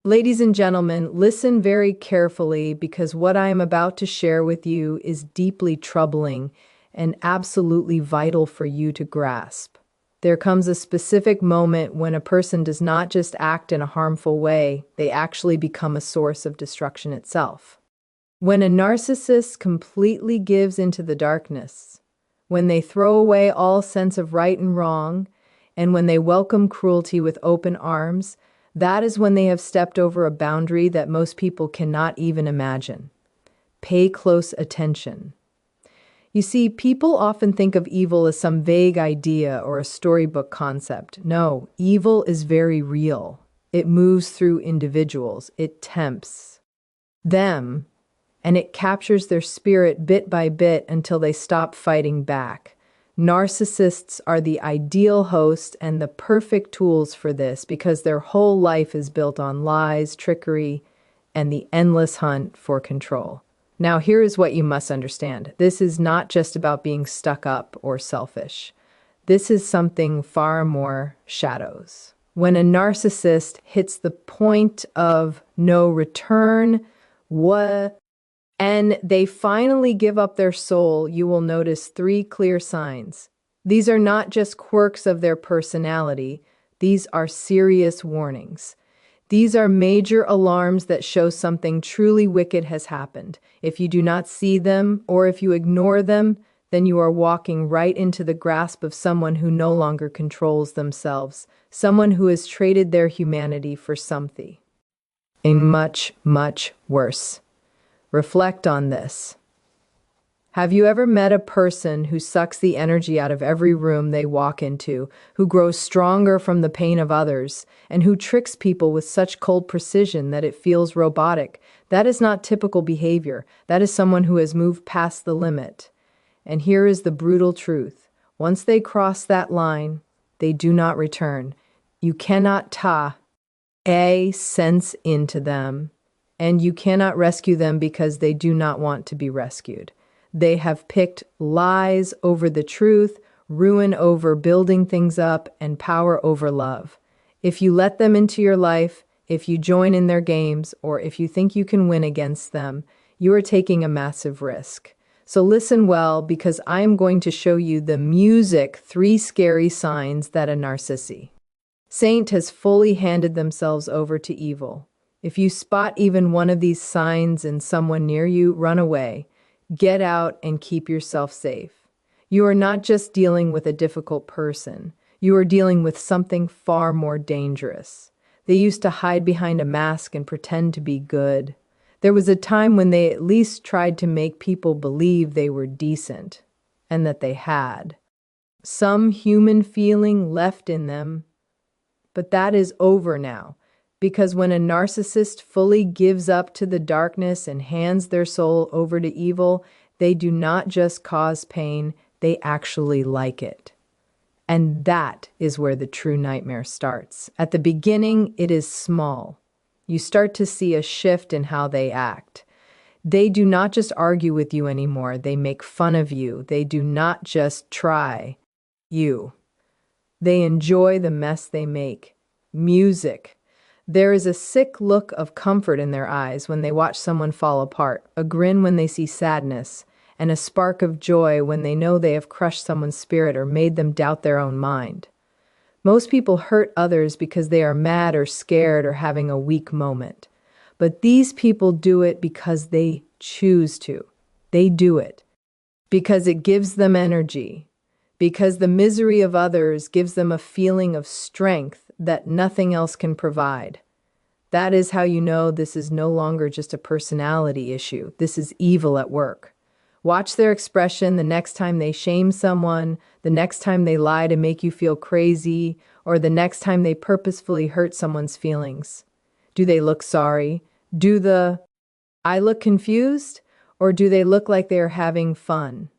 Ladies and gentlemen, listen very carefully because what I am about to share with you is deeply troubling and absolutely vital for you to grasp. There comes a specific moment when a person does not just act in a harmful way, they actually become a source of destruction itself. When a narcissist completely gives into the darkness, when they throw away all sense of right and wrong, and when they welcome cruelty with open arms, that is when they have stepped over a boundary that most people cannot even imagine. Pay close attention. You see, people often think of evil as some vague idea or a storybook concept. No, evil is very real. It moves through individuals. It tempts them, and it captures their spirit bit by bit until they stop fighting back. Narcissists are the ideal host and the perfect tools for this because their whole life is built on lies, trickery, and the endless hunt for control. Now, here is what you must understand. This is not just about being stuck up or selfish. This is something far more shadows. When a narcissist hits the point of no return, and they finally give up their soul, you will notice three clear signs. These are not just quirks of their personality. These are serious warnings. These are major alarms that show something truly wicked has happened. If you do not see them or if you ignore them, then you are walking right into the grasp of someone who no longer controls themselves, someone who has traded their humanity for something much, much worse. Reflect on this. Have you ever met a person who sucks the energy out of every room they walk into, who grows stronger from the pain of others, and who tricks people with such cold precision that it feels robotic? That is not typical behavior. That is someone who has moved past the limit. And here is the brutal truth. Once they cross that line, they do not return. You cannot sense into them. And you cannot rescue them because they do not want to be rescued. They have picked lies over the truth, ruin over building things up, and power over love. If you let them into your life, if you join in their games, or if you think you can win against them, you are taking a massive risk. So listen well, because I am going to show you the three scary signs that a narcissist saint has fully handed themselves over to evil. If you spot even one of these signs in someone near you, run away. Get out and keep yourself safe. You are not just dealing with a difficult person. You are dealing with something far more dangerous. They used to hide behind a mask and pretend to be good. There was a time when they at least tried to make people believe they were decent and that they had some human feeling left in them. But that is over now. Because when a narcissist fully gives up to the darkness and hands their soul over to evil, they do not just cause pain, they actually like it. And that is where the true nightmare starts. At the beginning, it is small. You start to see a shift in how they act. They do not just argue with you anymore, they make fun of you. They do not just try you. They enjoy the mess they make. Music. There is a sick look of comfort in their eyes when they watch someone fall apart, a grin when they see sadness, and a spark of joy when they know they have crushed someone's spirit or made them doubt their own mind. Most people hurt others because they are mad or scared or having a weak moment. But these people do it because they choose to. They do it because it gives them energy, because the misery of others gives them a feeling of strength that nothing else can provide. That is how you know this is no longer just a personality issue. This is evil at work. Watch their expression the next time they shame someone, the next time they lie to make you feel crazy, or the next time they purposefully hurt someone's feelings. Do they look sorry? I look confused? Or do they look like they are having fun?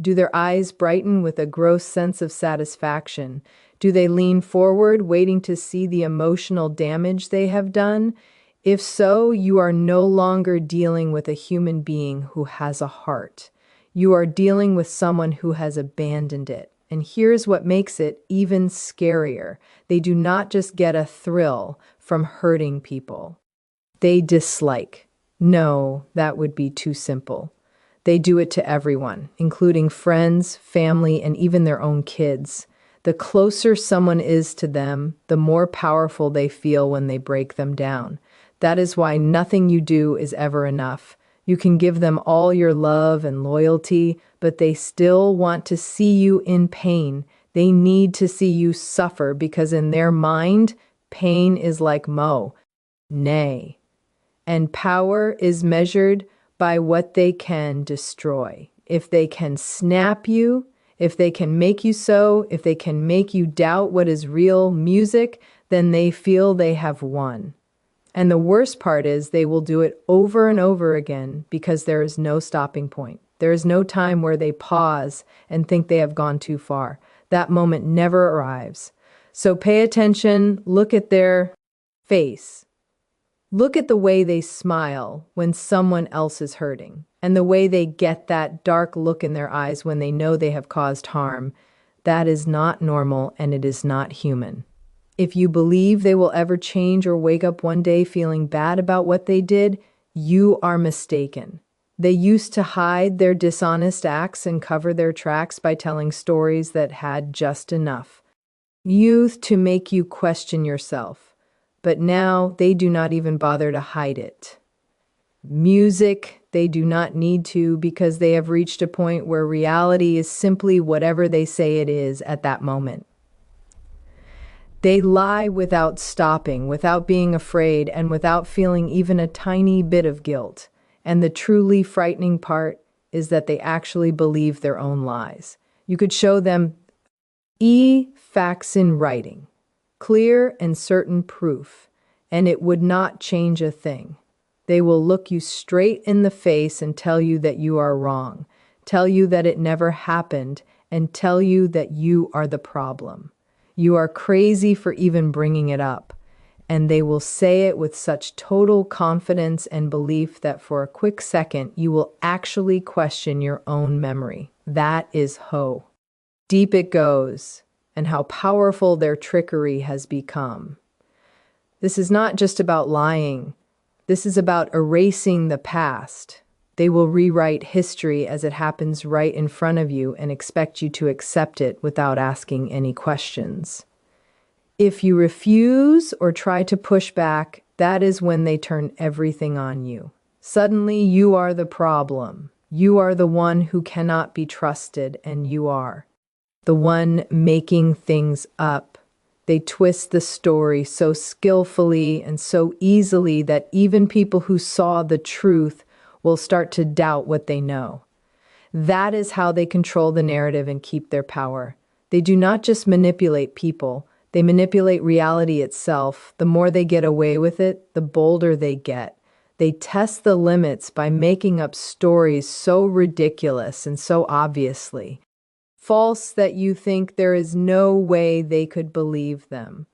Do their eyes brighten with a gross sense of satisfaction? Do they lean forward, waiting to see the emotional damage they have done? If so, you are no longer dealing with a human being who has a heart. You are dealing with someone who has abandoned it. And here's what makes it even scarier. They do not just get a thrill from hurting people. They dislike. No, that would be too simple. They do it to everyone, including friends, family, and even their own kids. The closer someone is to them, the more powerful they feel when they break them down. That is why nothing you do is ever enough. You can give them all your love and loyalty, but they still want to see you in pain. They need to see you suffer because in their mind, pain is like nay. And power is measured by what they can destroy. If they can snap you, if they can make you so, if they can make you doubt what is real music, then they feel they have won. And the worst part is they will do it over and over again because there is no stopping point. There is no time where they pause and think they have gone too far. That moment never arrives. So pay attention, look at their face. Look at the way they smile when someone else is hurting, and the way they get that dark look in their eyes when they know they have caused harm. That is not normal and it is not human. If you believe they will ever change or wake up one day feeling bad about what they did, you are mistaken. They used to hide their dishonest acts and cover their tracks by telling stories that had just enough youth to make you question yourself. But now they do not even bother to hide it. Music, they do not need to because they have reached a point where reality is simply whatever they say it is at that moment. They lie without stopping, without being afraid, and without feeling even a tiny bit of guilt. And the truly frightening part is that they actually believe their own lies. You could show them facts in writing, clear and certain proof, and it would not change a thing. They will look you straight in the face and tell you that you are wrong, tell you that it never happened, and tell you that you are the problem. You are crazy for even bringing it up. And they will say it with such total confidence and belief that for a quick second, you will actually question your own memory. That is how deep it goes and how powerful their trickery has become. This is not just about lying. This is about erasing the past. They will rewrite history as it happens right in front of you and expect you to accept it without asking any questions. If you refuse or try to push back, that is when they turn everything on you. Suddenly, you are the problem. You are the one who cannot be trusted, and you are the one making things up. They twist the story so skillfully and so easily that even people who saw the truth will start to doubt what they know. That is how they control the narrative and keep their power. They do not just manipulate people, they manipulate reality itself. The more they get away with it, the bolder they get. They test the limits by making up stories so ridiculous and so obviously false that you think there is no way they could believe them.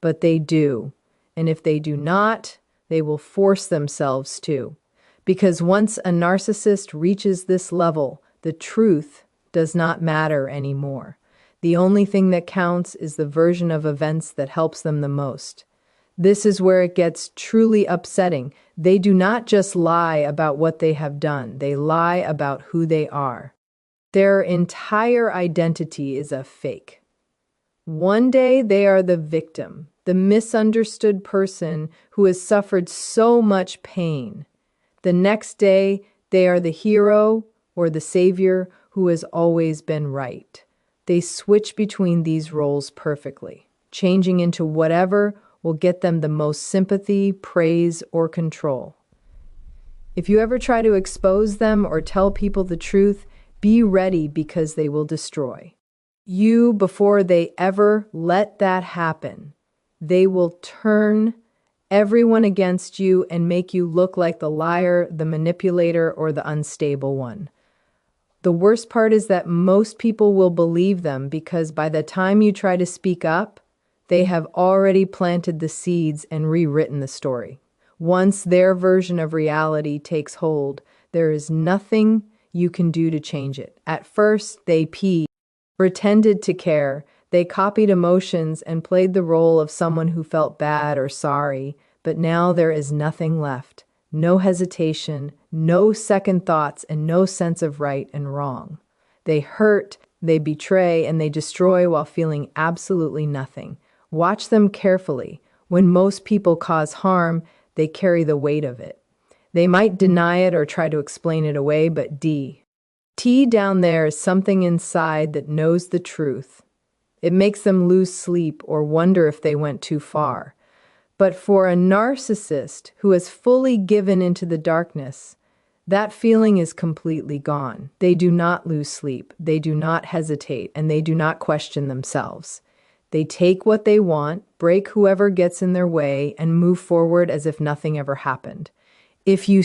But they do. And if they do not, they will force themselves to. Because once a narcissist reaches this level, the truth does not matter anymore. The only thing that counts is the version of events that helps them the most. This is where it gets truly upsetting. They do not just lie about what they have done, they lie about who they are. Their entire identity is a fake. One day they are the victim, the misunderstood person who has suffered so much pain. The next day they are the hero or the savior who has always been right. They switch between these roles perfectly, changing into whatever will get them the most sympathy, praise, or control. If you ever try to expose them or tell people the truth, be ready because they will destroy you before they ever let that happen. They will turn everyone against you and make you look like the liar, the manipulator, or the unstable one. The worst part is that most people will believe them because by the time you try to speak up, they have already planted the seeds and rewritten the story. Once their version of reality takes hold, there is nothing you can do to change it. At first, they pretended to care. They copied emotions and played the role of someone who felt bad or sorry. But now there is nothing left. No hesitation, no second thoughts, and no sense of right and wrong. They hurt, they betray, and they destroy while feeling absolutely nothing. Watch them carefully. When most people cause harm, they carry the weight of it. They might deny it or try to explain it away, but T down there is something inside that knows the truth. It makes them lose sleep or wonder if they went too far. But for a narcissist who has fully given into the darkness, that feeling is completely gone. They do not lose sleep, they do not hesitate, and they do not question themselves. They take what they want, break whoever gets in their way, and move forward as if nothing ever happened. If you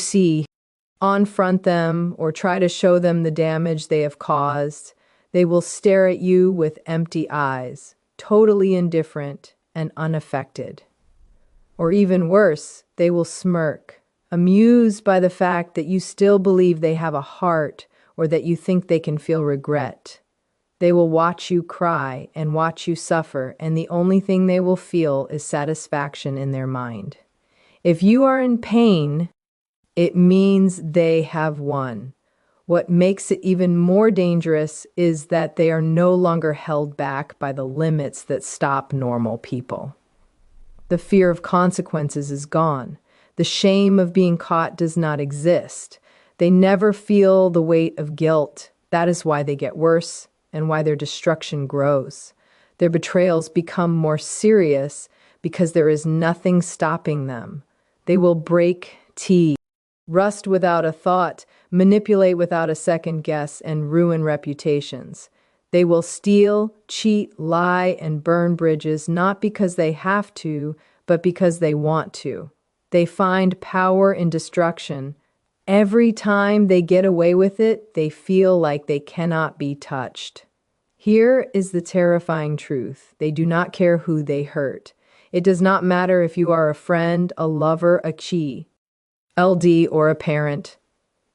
confront them or try to show them the damage they have caused, they will stare at you with empty eyes, totally indifferent and unaffected. Or even worse, they will smirk, amused by the fact that you still believe they have a heart or that you think they can feel regret. They will watch you cry and watch you suffer, and the only thing they will feel is satisfaction in their mind. If you are in pain, it means they have won. What makes it even more dangerous is that they are no longer held back by the limits that stop normal people. The fear of consequences is gone. The shame of being caught does not exist. They never feel the weight of guilt. That is why they get worse and why their destruction grows. Their betrayals become more serious because there is nothing stopping them. They will break rust without a thought, manipulate without a second guess, and ruin reputations. They will steal, cheat, lie, and burn bridges not because they have to, but because they want to. They find power in destruction. Every time they get away with it, they feel like they cannot be touched. Here is the terrifying truth. They do not care who they hurt. It does not matter if you are a friend, a lover, a LD, or a parent.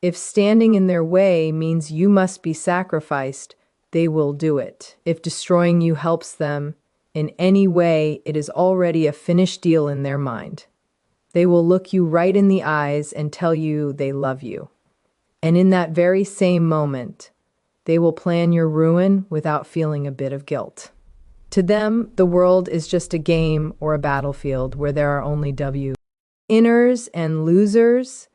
If standing in their way means you must be sacrificed, they will do it. If destroying you helps them in any way, it is already a finished deal in their mind. They will look you right in the eyes and tell you they love you. And in that very same moment, they will plan your ruin without feeling a bit of guilt. To them, the world is just a game or a battlefield where there are only winners and losers,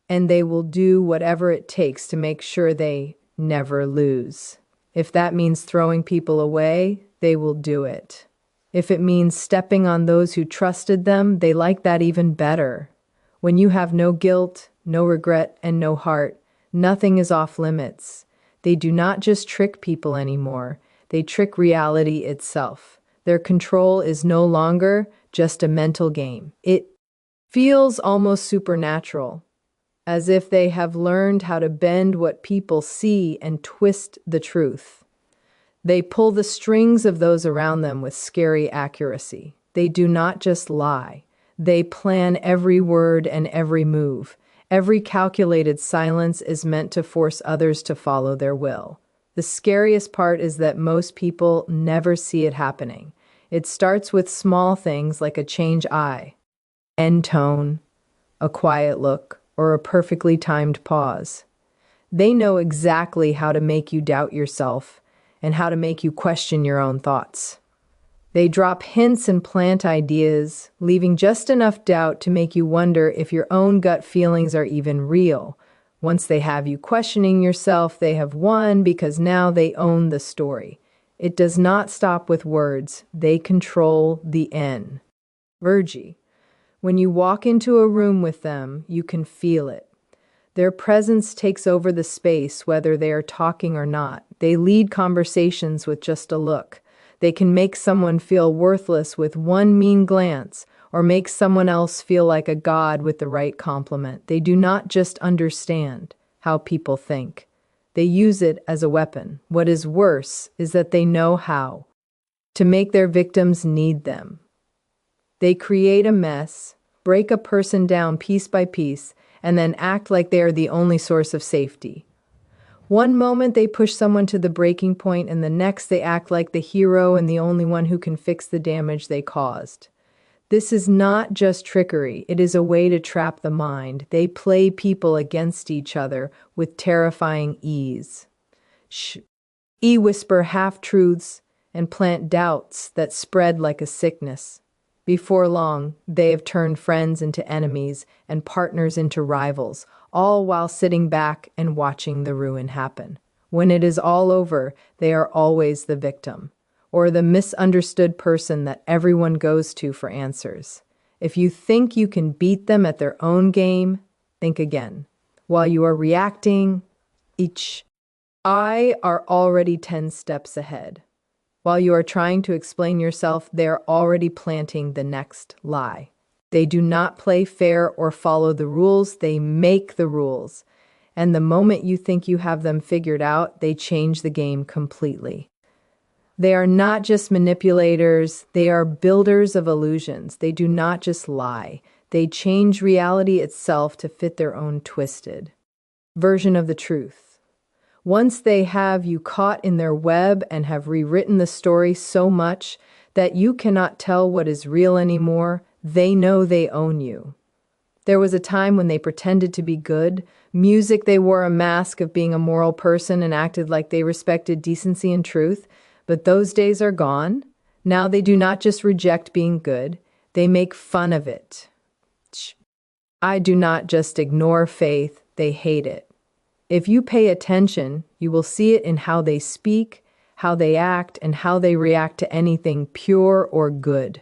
and they will do whatever it takes to make sure they never lose. If that means throwing people away, they will do it. If it means stepping on those who trusted them, they like that even better. When you have no guilt, no regret, and no heart, nothing is off limits. They do not just trick people anymore. They trick reality itself. Their control is no longer just a mental game. It feels almost supernatural, as if they have learned how to bend what people see and twist the truth. They pull the strings of those around them with scary accuracy. They do not just lie. They plan every word and every move. Every calculated silence is meant to force others to follow their will. The scariest part is that most people never see it happening. It starts with small things like a change end tone, a quiet look, or a perfectly timed pause. They know exactly how to make you doubt yourself and how to make you question your own thoughts. They drop hints and plant ideas, leaving just enough doubt to make you wonder if your own gut feelings are even real. Once they have you questioning yourself, they have won because now they own the story. It does not stop with words. They control the N. Virgie. When you walk into a room with them, you can feel it. Their presence takes over the space, whether they are talking or not. They lead conversations with just a look. They can make someone feel worthless with one mean glance, or make someone else feel like a god with the right compliment. They do not just understand how people think. They use it as a weapon. What is worse is that they know how to make their victims need them. They create a mess, break a person down piece by piece, and then act like they are the only source of safety. One moment they push someone to the breaking point, and the next they act like the hero and the only one who can fix the damage they caused. This is not just trickery, it is a way to trap the mind. They play people against each other with terrifying ease. Whisper half-truths and plant doubts that spread like a sickness. Before long, they have turned friends into enemies and partners into rivals, all while sitting back and watching the ruin happen. When it is all over, they are always the victim, or the misunderstood person that everyone goes to for answers. If you think you can beat them at their own game, think again. While you are reacting, each eye are already 10 steps ahead. While you are trying to explain yourself, they are already planting the next lie. They do not play fair or follow the rules, they make the rules. And the moment you think you have them figured out, they change the game completely. They are not just manipulators, they are builders of illusions. They do not just lie, they change reality itself to fit their own twisted version of the truth. Once they have you caught in their web and have rewritten the story so much that you cannot tell what is real anymore, they know they own you. There was a time when they pretended to be good. Music, they wore a mask of being a moral person and acted like they respected decency and truth. But those days are gone. Now they do not just reject being good, they make fun of it. I do not just ignore faith, they hate it. If you pay attention, you will see it in how they speak, how they act, and how they react to anything pure or good.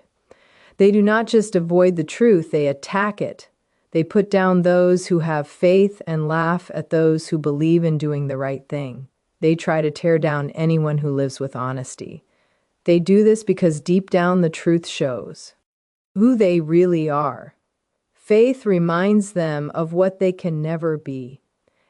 They do not just avoid the truth, they attack it. They put down those who have faith and laugh at those who believe in doing the right thing. They try to tear down anyone who lives with honesty. They do this because deep down the truth shows who they really are. Faith reminds them of what they can never be.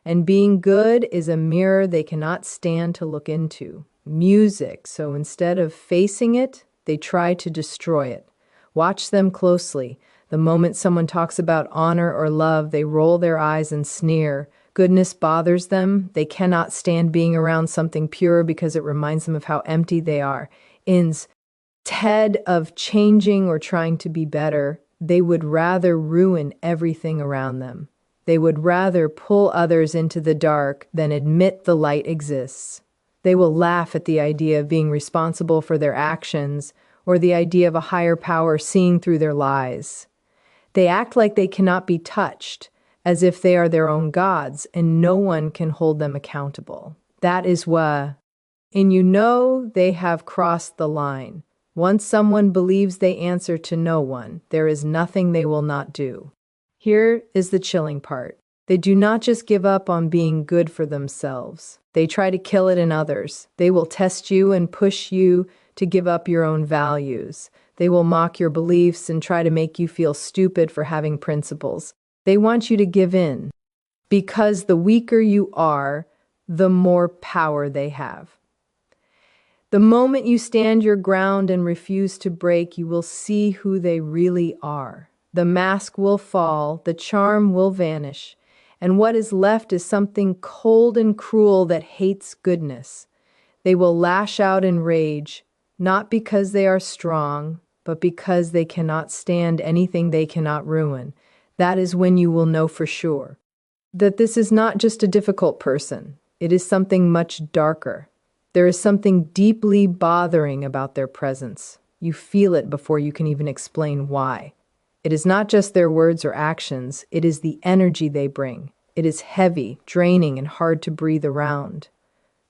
And being good is a mirror they cannot stand to look into. Music, so instead of facing it, they try to destroy it. Watch them closely. The moment someone talks about honor or love, they roll their eyes and sneer. Goodness bothers them. They cannot stand being around something pure because it reminds them of how empty they are. Instead of changing or trying to be better, they would rather ruin everything around them. They would rather pull others into the dark than admit the light exists. They will laugh at the idea of being responsible for their actions or the idea of a higher power seeing through their lies. They act like they cannot be touched, as if they are their own gods and no one can hold them accountable. That is why, and you know they have crossed the line. Once someone believes they answer to no one, there is nothing they will not do. Here is the chilling part. They do not just give up on being good for themselves. They try to kill it in others. They will test you and push you to give up your own values. They will mock your beliefs and try to make you feel stupid for having principles. They want you to give in, because the weaker you are, the more power they have. The moment you stand your ground and refuse to break, you will see who they really are. The mask will fall, the charm will vanish, and what is left is something cold and cruel that hates goodness. They will lash out in rage, not because they are strong, but because they cannot stand anything they cannot ruin. That is when you will know for sure that this is not just a difficult person. It is something much darker. There is something deeply bothering about their presence. You feel it before you can even explain why. It is not just their words or actions, it is the energy they bring. It is heavy, draining, and hard to breathe around.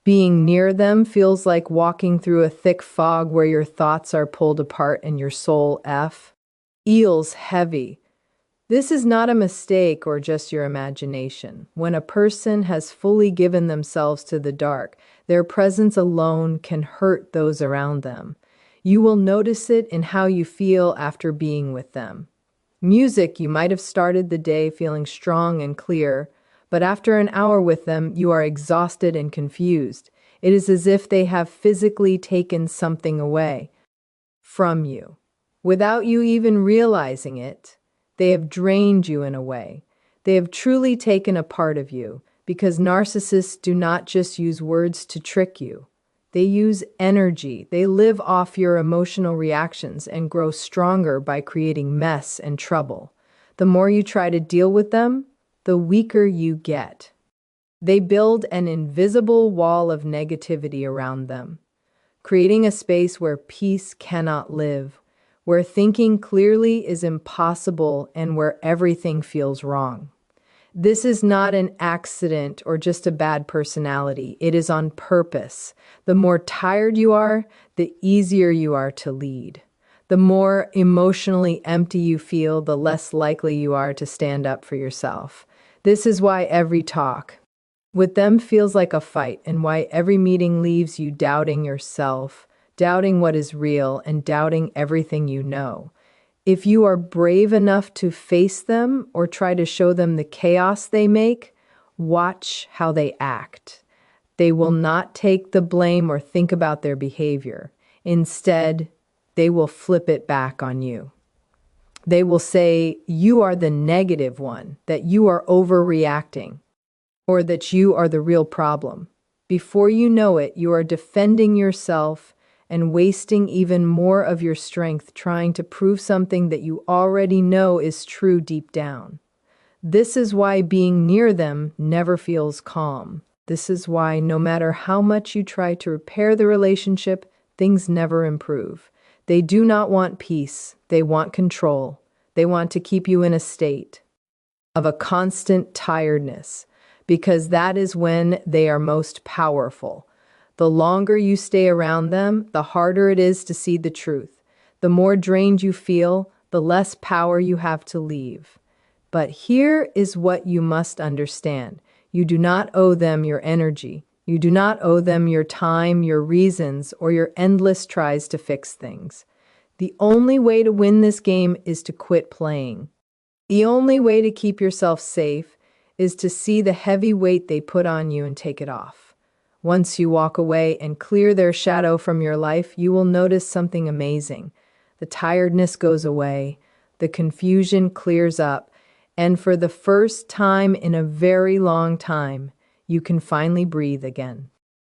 Being near them feels like walking through a thick fog where your thoughts are pulled apart and your soul feels heavy. This is not a mistake or just your imagination. When a person has fully given themselves to the dark, their presence alone can hurt those around them. You will notice it in how you feel after being with them. Music, you might have started the day feeling strong and clear, but after an hour with them, you are exhausted and confused. It is as if they have physically taken something away from you. Without you even realizing it, they have drained you in a way. They have truly taken a part of you, because narcissists do not just use words to trick you. They use energy. They live off your emotional reactions and grow stronger by creating mess and trouble. The more you try to deal with them, the weaker you get. They build an invisible wall of negativity around them, creating a space where peace cannot live, where thinking clearly is impossible, and where everything feels wrong. This is not an accident or just a bad personality. It is on purpose. The more tired you are, the easier you are to lead. The more emotionally empty you feel, the less likely you are to stand up for yourself. This is why every talk with them feels like a fight, and why every meeting leaves you doubting yourself, doubting what is real, and doubting everything you know. If you are brave enough to face them or try to show them the chaos they make, watch how they act. They will not take the blame or think about their behavior. Instead, they will flip it back on you. They will say you are the negative one, that you are overreacting, or that you are the real problem. Before you know it, you are defending yourself and wasting even more of your strength trying to prove something that you already know is true deep down. This is why being near them never feels calm. This is why no matter how much you try to repair the relationship, things never improve. They do not want peace. They want control. They want to keep you in a state of a constant tiredness, because that is when they are most powerful. The longer you stay around them, the harder it is to see the truth. The more drained you feel, the less power you have to leave. But here is what you must understand. You do not owe them your energy. You do not owe them your time, your reasons, or your endless tries to fix things. The only way to win this game is to quit playing. The only way to keep yourself safe is to see the heavy weight they put on you and take it off. Once you walk away and clear their shadow from your life, you will notice something amazing. The tiredness goes away, the confusion clears up, and for the first time in a very long time, you can finally breathe again.